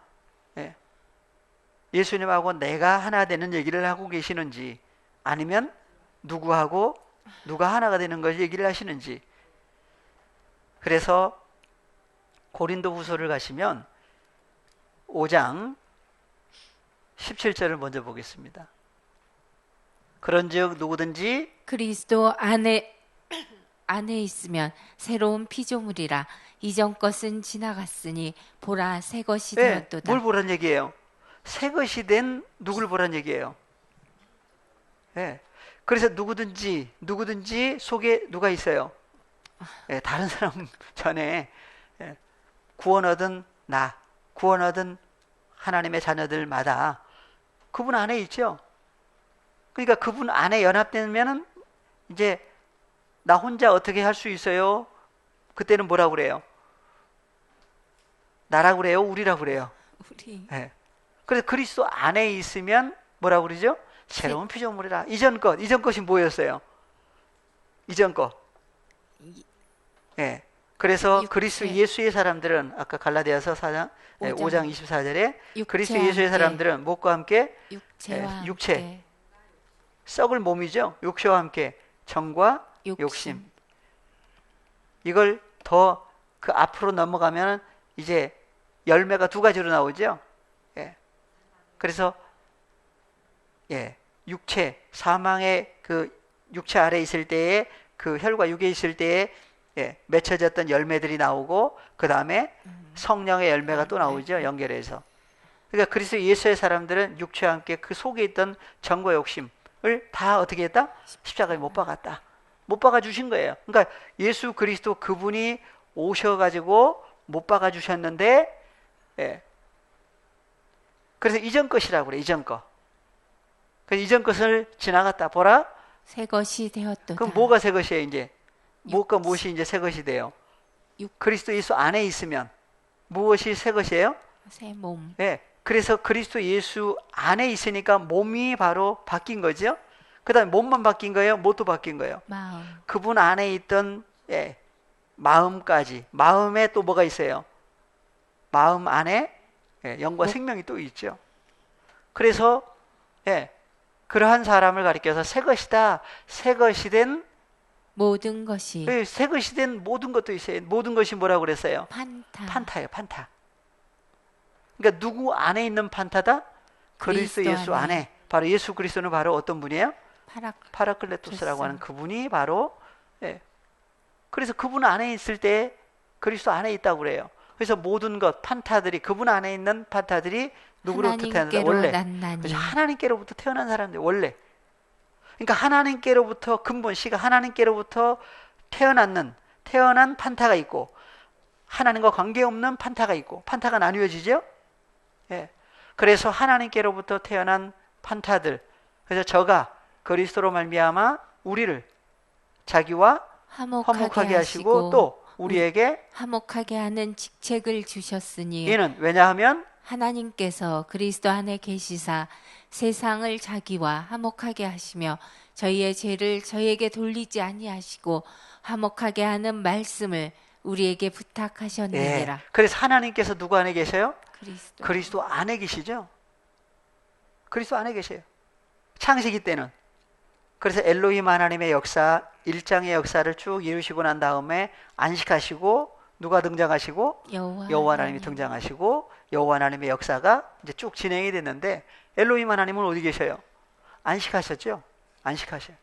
예수님하고 내가 하나 되는 얘기를 하고 계시는지, 아니면 누구하고 누가 하나가 되는 걸 얘기를 하시는지. 그래서 고린도후서를 가시면 5장 17절을 먼저 보겠습니다. 그런즉 누구든지 그리스도 안에 있으면 새로운 피조물이라. 이전 것은 지나갔으니 보라 새 것이 되었도다. 뭘 보란 얘기예요? 새 것이 된 누굴 보란 얘기예요? 그래서 누구든지 속에 누가 있어요? 다른 사람 전에 구원 얻은 하나님의 자녀들마다 그분 안에 있죠. 그러니까 그분 안에 연합되면은 이제 나 혼자 어떻게 할 수 있어요? 그때는 뭐라고 그래요? 나라고 그래요? 우리라고 그래요? 우리. 그래서 그리스도 안에 있으면 뭐라고 그러죠? 새로운 피조물이라. 이전 것이 뭐였어요? 이전 것. 그래서 그리스도 예수의 사람들은 아까 갈라디아서 5장 24절에 그리스도 예수의 사람들은 목과 함께 육체 썩을 몸이죠. 육체와 함께 정과 욕심. 이걸 더 그 앞으로 넘어가면 이제 열매가 두 가지로 나오죠. 그래서 육체, 사망의 그 육체 아래 있을 때에 그 혈과 육에 있을 때에 맺혀졌던 열매들이 나오고 그 다음에 성령의 열매가 또 나오죠. 연결해서. 그러니까 그리스도 예수의 사람들은 육체와 함께 그 속에 있던 정과 욕심을 다 어떻게 했다? 십자가에 못 박았다. 못 박아 주신 거예요. 그러니까 예수 그리스도 그분이 오셔가지고 못 박아 주셨는데 그래서 이전 것이라고 그래. 이전 것. 그 이전 것을 지나갔다 보라. 새 것이 되었도다. 그럼 뭐가 새 것이에요 이제? 무엇과 무엇이 이제 새 것이 돼요? 그리스도 예수 안에 있으면 무엇이 새 것이에요? 새 몸. 네. 그래서 그리스도 예수 안에 있으니까 몸이 바로 바뀐 거죠. 그 다음에 몸만 바뀐 거예요? 뭣도 바뀐 거예요? 마음. 그분 안에 있던 마음까지. 마음에 또 뭐가 있어요? 마음 안에 영과 생명이 또 있죠. 그래서 그러한 사람을 가리켜서 새 것이다. 새 것이 된 모든 것이. 새 것이 된 모든 것도 있어요. 모든 것이 뭐라고 그랬어요? 판타. 판타예요. 판타. 그러니까 누구 안에 있는 판타다? 그리스도 예수 안에. 바로 예수 그리스도는 바로 어떤 분이에요? 파라클레토스라고 하는 그분이 바로 그래서 그분 안에 있을 때 그리스도 안에 있다고 그래요. 그래서 모든 것 판타들이 그분 안에 있는 판타들이 누구로부터 태어난다? 원래 그래서 하나님께로부터 태어난 사람들 원래. 그러니까 하나님께로부터 근본 씨가 하나님께로부터 태어난 판타가 있고 하나님과 관계없는 판타가 있고 판타가 나뉘어지죠. 그래서 하나님께로부터 태어난 판타들. 그래서 저가 그리스도로 말미암아 우리를 자기와 화목하게 하시고 또 우리에게 화목하게 하는 직책을 주셨으니 이는 왜냐하면 하나님께서 그리스도 안에 계시사 세상을 자기와 화목하게 하시며 저희의 죄를 저희에게 돌리지 아니하시고 화목하게 하는 말씀을 우리에게 부탁하셨느니라. 그래서 하나님께서 누구 안에 계셔요? 그리스도 안에 계시죠. 그리스도 안에 계세요. 창세기 때는. 그래서 엘로힘 하나님의 역사 1장의 역사를 쭉 이루시고 난 다음에 안식하시고 누가 등장하시고 여호와 하나님이 등장하시고 여호와 하나님의 역사가 이제 쭉 진행이 됐는데 엘로힘 하나님은 어디 계셔요? 안식하셨죠. 안식하셔요.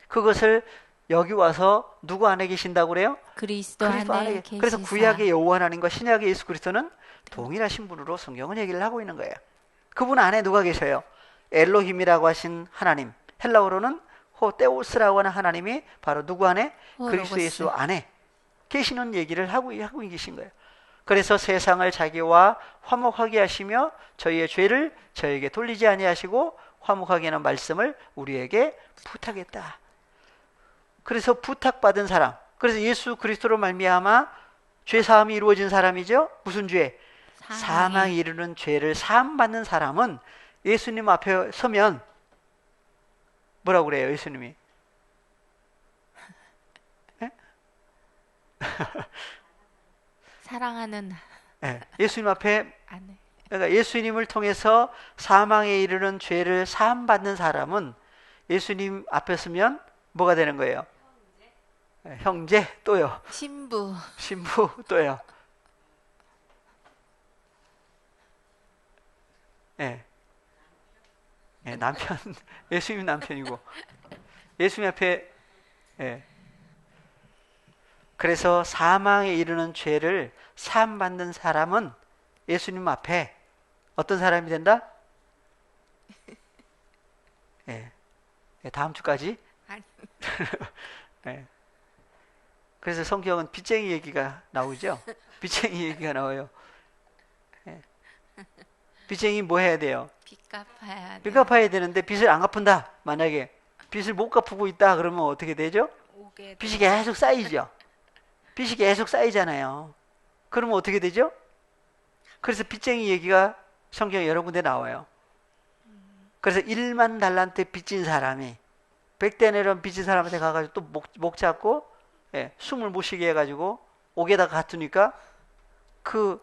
그것을 여기 와서 누구 안에 계신다고 그래요? 그리스도 안에 계시사. 그래서 구약의 여호와 하나님과 신약의 예수 그리스도는 동일하신 분으로 성경은 얘기를 하고 있는 거예요. 그분 안에 누가 계셔요? 엘로힘이라고 하신 하나님. 헬라어로는 호테오스라고 하는 하나님이 바로 누구 안에? 그리스도 예수 안에 계시는 얘기를 하고 계신 거예요. 그래서 세상을 자기와 화목하게 하시며 저희의 죄를 저에게 돌리지 아니하시고 화목하게 하는 말씀을 우리에게 부탁했다. 그래서 부탁받은 사람. 그래서 예수 그리스도로 말미암아 죄 사함이 이루어진 사람이죠. 무슨 죄? 사망에 이르는 죄를 사함 받는 사람은 예수님 앞에 서면 뭐라고 그래요? 예수님이 사랑하는 예수님 앞에 그러니까 예수님을 통해서 사망에 이르는 죄를 사함 받는 사람은 예수님 앞에 서면 뭐가 되는 거예요? 형제 또요. 신부 또요. 남편. 예수님 남편이고 예수님 앞에 그래서 사망에 이르는 죄를 사함 받는 사람은 예수님 앞에 어떤 사람이 된다? 다음 주까지. 그래서 성경은 빚쟁이 얘기가 나오죠. 빚쟁이 얘기가 나와요. 빚쟁이 뭐 해야 돼요? 빚 갚아야 되는데 빚을 안 갚은다. 만약에 빚을 못 갚고 있다 그러면 어떻게 되죠? 빚이 계속 쌓이죠. 빚이 계속 쌓이잖아요. 그러면 어떻게 되죠? 그래서 빚쟁이 얘기가 성경에 여러 군데 나와요. 그래서 1만 달란트 빚진 사람이 100데나리온 빚진 사람한테 가가지고 또 목 잡고 숨을 못 쉬게 해가지고 옥에다 가두니까 그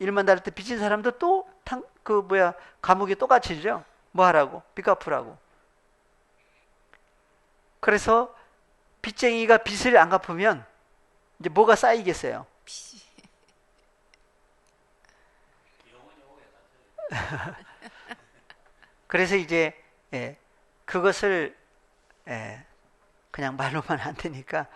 1만 달란트 빚진 사람도 또 감옥에 또 갇히죠. 뭐 하라고? 빚 갚으라고. 그래서 빚쟁이가 빚을 안 갚으면 이제 뭐가 쌓이겠어요? 그래서 이제 그것을 그냥 말로만 안 되니까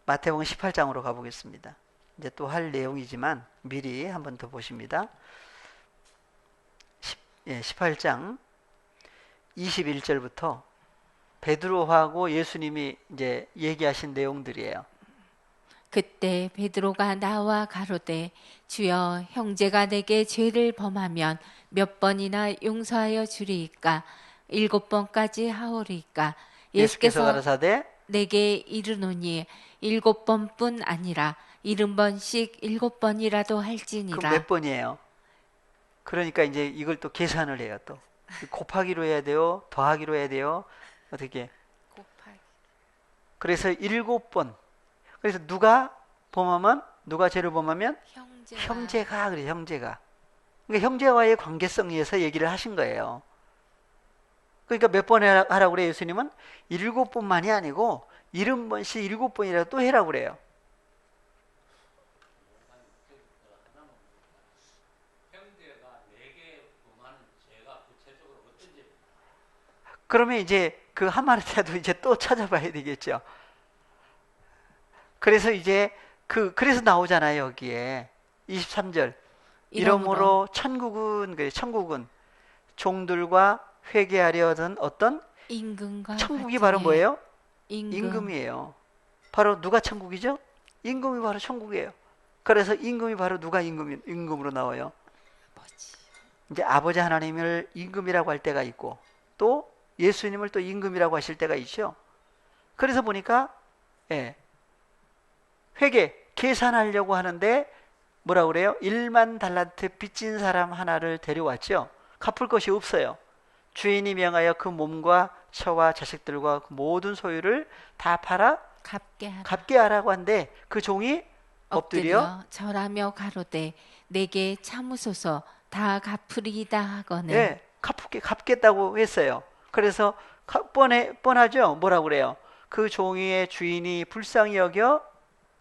마태복음 18장으로 가보겠습니다. 이제 또 할 내용이지만 미리 한번 더 보십니다. 18장 21절부터 베드로하고 예수님이 이제 얘기하신 내용들이에요. 그때 베드로가 나와 가로되 주여 형제가 내게 죄를 범하면 몇 번이나 용서하여 주리이까 7번까지 하오리이까 예수께서 예수께서 가라사대 내게 이르노니 7번뿐 아니라 70번씩 7번이라도 그럼 할지니라. 몇 번이에요? 그러니까 이제 이걸 또 계산을 해요. 또 곱하기로 해야 돼요, 더하기로 해야 돼요. 어떻게? 그래서 7번. 그래서 누가 죄를 범하면 형제가 그래, 형제가. 그러니까 형제와의 관계성에서 얘기를 하신 거예요. 그러니까 몇 번 하라고 그래요, 예수님은? 7번만이 아니고 70번씩 7번이라도 또 해라고 그래요. 그러면 이제 그 한마디라도 이제 또 찾아봐야 되겠죠. 그래서 이제 그래서 나오잖아요, 여기에. 23절. 이러므로 천국은 종들과 회개하려던 어떤 임금과 천국이 같으니. 바로 뭐예요? 임금. 임금이에요. 바로 누가 천국이죠? 임금이 바로 천국이에요. 그래서 임금이 바로 누가 임금으로 나와요? 아버지. 이제 아버지 하나님을 임금이라고 할 때가 있고 또 예수님을 또 임금이라고 하실 때가 있죠. 그래서 보니까 회개 계산하려고 하는데 뭐라고 그래요? 1만 달란트 빚진 사람 하나를 데려왔죠. 갚을 것이 없어요. 주인이 명하여 그 몸과 처와 자식들과 그 모든 소유를 다 팔아 갚게 하라고 한데 그 종이 엎드려 절하며 가로되 내게 참으소서 다 갚으리이다 하거늘. 갚겠다고 했어요. 그래서 뻔하죠. 뭐라고 그래요? 그 종이의 주인이 불쌍히 여겨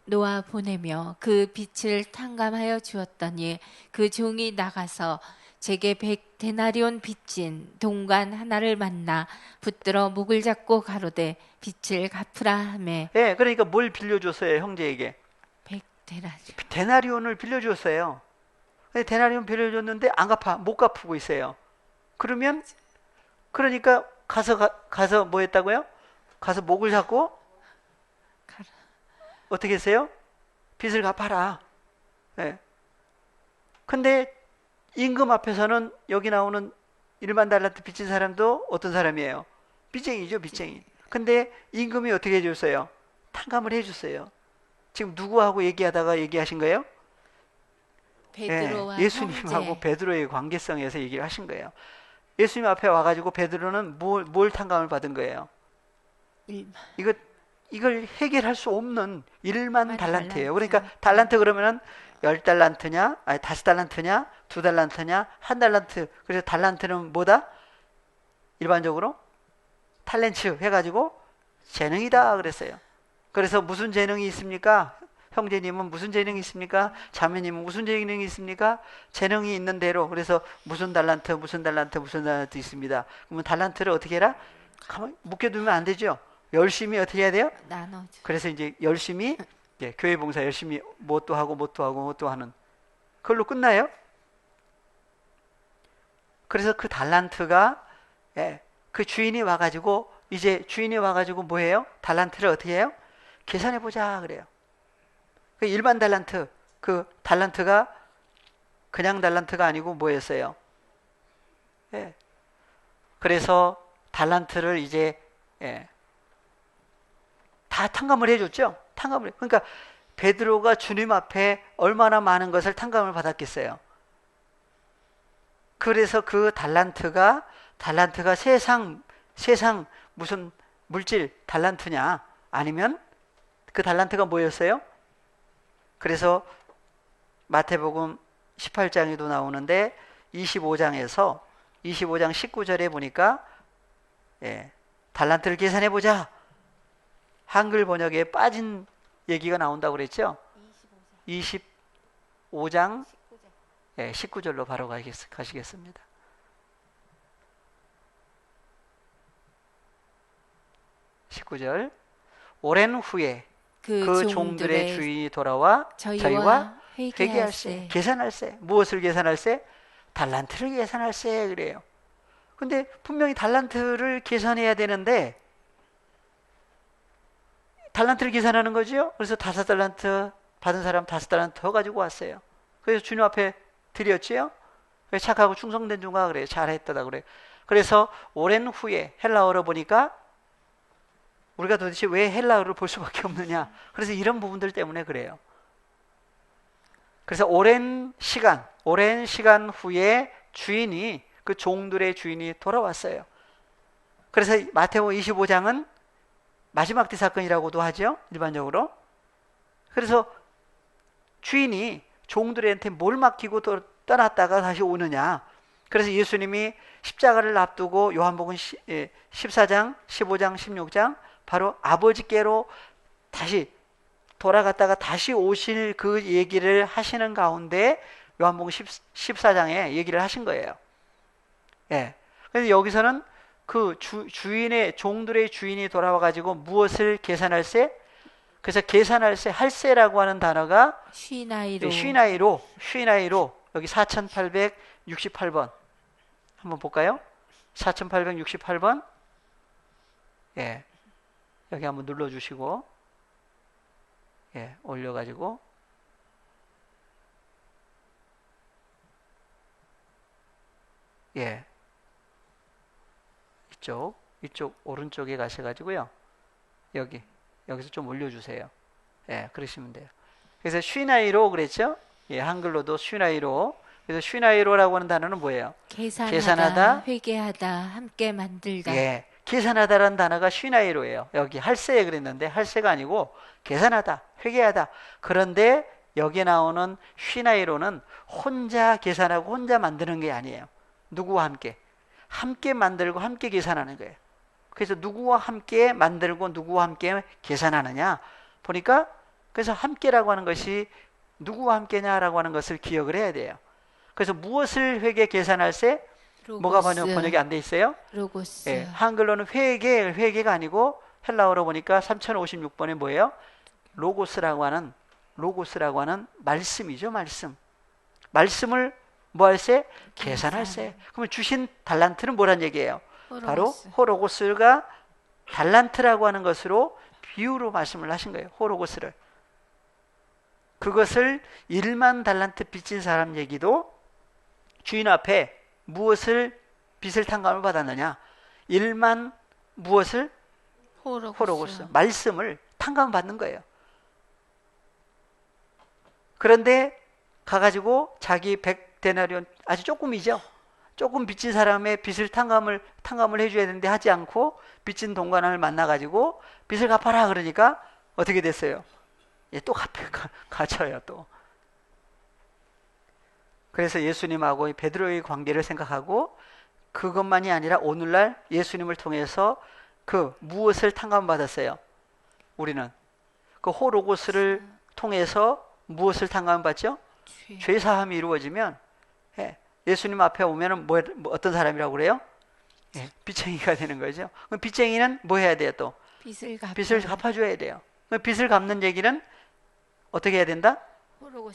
놓아 보내며 그 빚을 탕감하여 주었더니 그 종이 나가서 제게 100데나리온 빚진 동관 하나를 만나 붙들어 목을 잡고 가로되 빚을 갚으라 하매. 그러니까 뭘 빌려줬어요, 형제에게? 100데나리온. 데나리온을 빌려줬어요. 데나리온 빌려줬는데 안 갚아, 못 갚고 있어요. 그러니까 가서 뭐 했다고요? 가서 목을 잡고 어떻게 했어요? 빚을 갚아라. 근데 임금 앞에서는 여기 나오는 1만 달란트 빚진 사람도 어떤 사람이에요? 빚쟁이죠, 빚쟁이. 근데 임금이 어떻게 해줬어요? 탕감을 해줬어요. 지금 누구하고 얘기하다가 얘기하신 거예요? 베드로와 예수님하고 형제. 베드로의 관계성에서 얘기를 하신 거예요. 예수님 앞에 와가지고 베드로는 뭘 탕감을 받은 거예요? 이걸 해결할 수 없는 1만 달란트예요. 그러니까 달란트 그러면은 10달란트냐, 아니 5달란트냐, 2달란트냐, 1달란트. 그래서 달란트는 뭐다? 일반적으로 탤런트 해가지고 재능이다 그랬어요. 그래서 무슨 재능이 있습니까? 형제님은 무슨 재능이 있습니까? 자매님은 무슨 재능이 있습니까? 재능이 있는 대로. 그래서 무슨 달란트 있습니다. 그러면 달란트를 어떻게 해라? 가만히 묶여두면 안 되죠. 열심히 어떻게 해야 돼요? 나눠줘. 그래서 이제 열심히 교회 봉사 열심히 뭣도 하는 그걸로 끝나요. 그래서 그 달란트가 그 주인이 와가지고 뭐해요? 달란트를 어떻게 해요? 계산해 보자 그래요. 그 일반 달란트, 그 달란트가 그냥 달란트가 아니고 뭐였어요? 그래서 달란트를 이제 다 탕감을 해줬죠. 그러니까 베드로가 주님 앞에 얼마나 많은 것을 탕감을 받았겠어요. 그래서 그 달란트가 세상 무슨 물질 달란트냐? 아니면 그 달란트가 뭐였어요? 그래서 마태복음 18장에도 나오는데 25장 19절에 보니까 달란트를 계산해 보자. 한글 번역에 빠진 얘기가 나온다고 그랬죠? 25장 19절로 바로 가시겠습니다. 19절. 오랜 후에 그 종들의 주인이 돌아와 저희와 회개할세. 계산할세. 무엇을 계산할세? 달란트를 계산할세 그래요. 근데 분명히 달란트를 계산해야 되는데 달란트를 계산하는 거죠. 그래서 5달란트 받은 사람 5달란트 더 가지고 왔어요. 그래서 주님 앞에 드렸지요. 착하고 충성된 종아 그래요. 잘했다다 그래요. 그래서 오랜 후에 헬라어로 보니까 우리가 도대체 왜 헬라어를 볼 수밖에 없느냐. 그래서 이런 부분들 때문에 그래요. 그래서 오랜 시간 후에 주인이, 그 종들의 주인이 돌아왔어요. 그래서 마태복음 25장은 마지막 때 사건이라고도 하죠. 일반적으로. 그래서 주인이 종들한테 뭘 맡기고 떠났다가 다시 오느냐. 그래서 예수님이 십자가를 앞두고 요한복음 14장, 15장, 16장 바로 아버지께로 다시 돌아갔다가 다시 오실 그 얘기를 하시는 가운데 요한복음 14장에 얘기를 하신 거예요. 예. 그래서 여기서는 그 주인의, 종들의 주인이 돌아와 가지고 무엇을 계산할세? 그래서 계산할세, 할세라고 하는 단어가 쉬나이로 여기 4868번 한번 볼까요? 4868번. 예. 여기 한번 눌러 주시고, 예, 올려 가지고, 예. 이쪽 오른쪽에 가셔 가지고요. 여기서 좀 올려 주세요. 예, 그러시면 돼요. 그래서 쉬나이로 그랬죠? 예, 한글로도 쉬나이로. 그래서 쉬나이로라고 하는 단어는 뭐예요? 계산하다, 회개하다, 함께 만들다. 예, 계산하다라는 단어가 쉬나이로예요. 여기 할세에 그랬는데 할세가 아니고 계산하다, 회개하다. 그런데 여기에 나오는 쉬나이로는 혼자 계산하고 혼자 만드는 게 아니에요. 누구와 함께? 함께 만들고 함께 계산하는 거예요. 그래서 누구와 함께 만들고 누구와 함께 계산하느냐 보니까, 그래서 함께라고 하는 것이 누구와 함께냐라고 하는 것을 기억을 해야 돼요. 그래서 무엇을 회개 계산할세? 뭐가 번역이 안 돼 있어요? 로고스. 예, 한글로는 회개가 아니고 헬라어로 보니까 3056번에 뭐예요? 로고스라고 하는 말씀이죠. 말씀을 뭐 할세? 계산할세. 그러면 주신 달란트는 뭐란 얘기예요? 바로 호로고스가 달란트라고 하는 것으로 비유로 말씀을 하신 거예요. 호로고스를. 그것을 1만 달란트 빚진 사람 얘기도 주인 앞에 무엇을 빚을 탕감을 받았느냐? 1만 무엇을? 호로고스. 말씀을 탕감을 받는 거예요. 그런데 가가지고 자기 100데나리온, 아주 조금이죠. 조금 빚진 사람의 빚을 탕감을 해줘야 되는데 하지 않고 빚진 동관을 만나가지고 빚을 갚아라 그러니까 어떻게 됐어요? 예, 또 갚아요 또. 그래서 예수님하고 베드로의 관계를 생각하고, 그것만이 아니라 오늘날 예수님을 통해서 그 무엇을 탕감받았어요? 우리는 그 호로고스를 통해서 무엇을 탕감받죠? 죄사함이 이루어지면, 예, 예수님 앞에 오면은 뭐 어떤 사람이라고 그래요? 예, 빚쟁이가 되는 거죠. 그럼 빚쟁이는 뭐 해야 돼요? 또 빚을 갚아줘야 돼요. 빚을 갚는 얘기는 어떻게 해야 된다?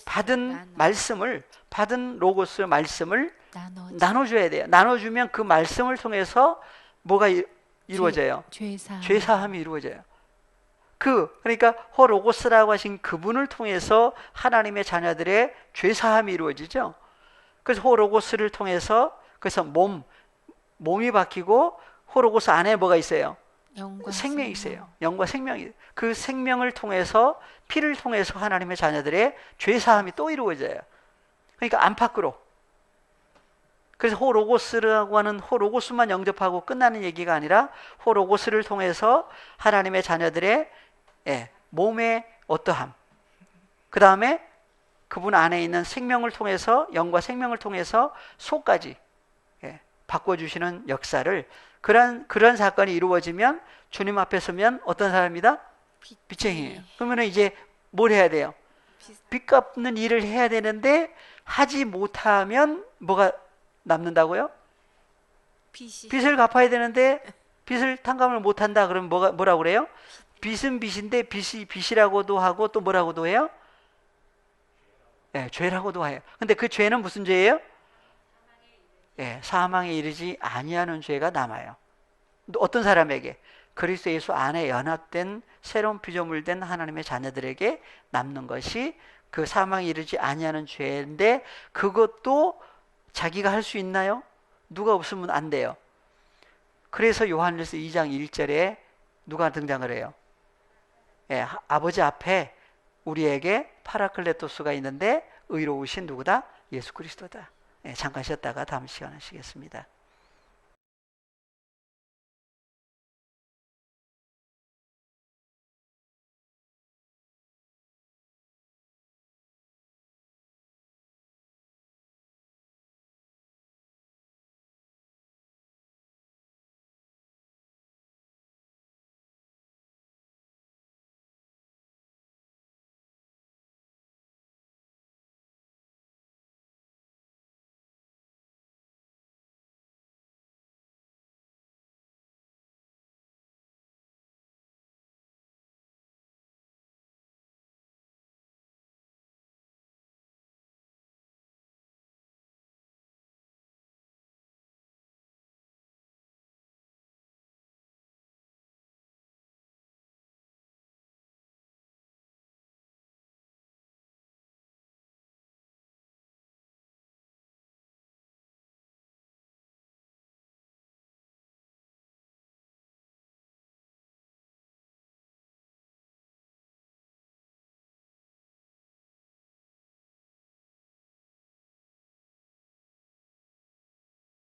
받은 로고스 말씀을 나눠줘야 돼요. 나눠주면 그 말씀을 통해서 뭐가 이루어져요? 죄사함이 이루어져요. 그러니까 호로고스라고 하신 그분을 통해서 하나님의 자녀들의 죄사함이 이루어지죠. 그래서 호로고스를 통해서, 그래서 몸이 바뀌고 호로고스 안에 뭐가 있어요? 생명이 있어요. 영과 생명이. 그 생명을 통해서, 피를 통해서 하나님의 자녀들의 죄사함이 또 이루어져요. 그러니까 안팎으로. 그래서 호로고스라고 하는, 호로고스만 영접하고 끝나는 얘기가 아니라 호로고스를 통해서 하나님의 자녀들의, 예, 몸의 어떠함, 그 다음에 그분 안에 있는 생명을 통해서, 영과 생명을 통해서 속까지, 예, 바꿔주시는 역사를, 그런 사건이 이루어지면 주님 앞에 서면 어떤 사람이다? 빚쟁이에요. 그러면 이제 뭘 해야 돼요? 빚 갚는 일을 해야 되는데 하지 못하면 뭐가 남는다고요? 빚을 갚아야 되는데 빚을 탕감을 못한다 그러면 뭐라고 그래요? 빚은 빚인데 빚이라고도 하고 또 뭐라고도 해요? 예, 죄라고도 해요. 근데 그 죄는 무슨 죄예요? 예, 사망에 이르지 아니하는 죄가 남아요. 어떤 사람에게? 그리스도 예수 안에 연합된 새로운 피조물 된 하나님의 자녀들에게 남는 것이 그 사망에 이르지 아니하는 죄인데, 그것도 자기가 할 수 있나요? 누가 없으면 안 돼요. 그래서 요한일서 2장 1절에 누가 등장을 해요? 예, 아버지 앞에 우리에게 파라클레토스가 있는데 의로우신 누구다? 예수 그리스도다. 예, 잠깐 쉬었다가 다음 시간에 하시겠습니다.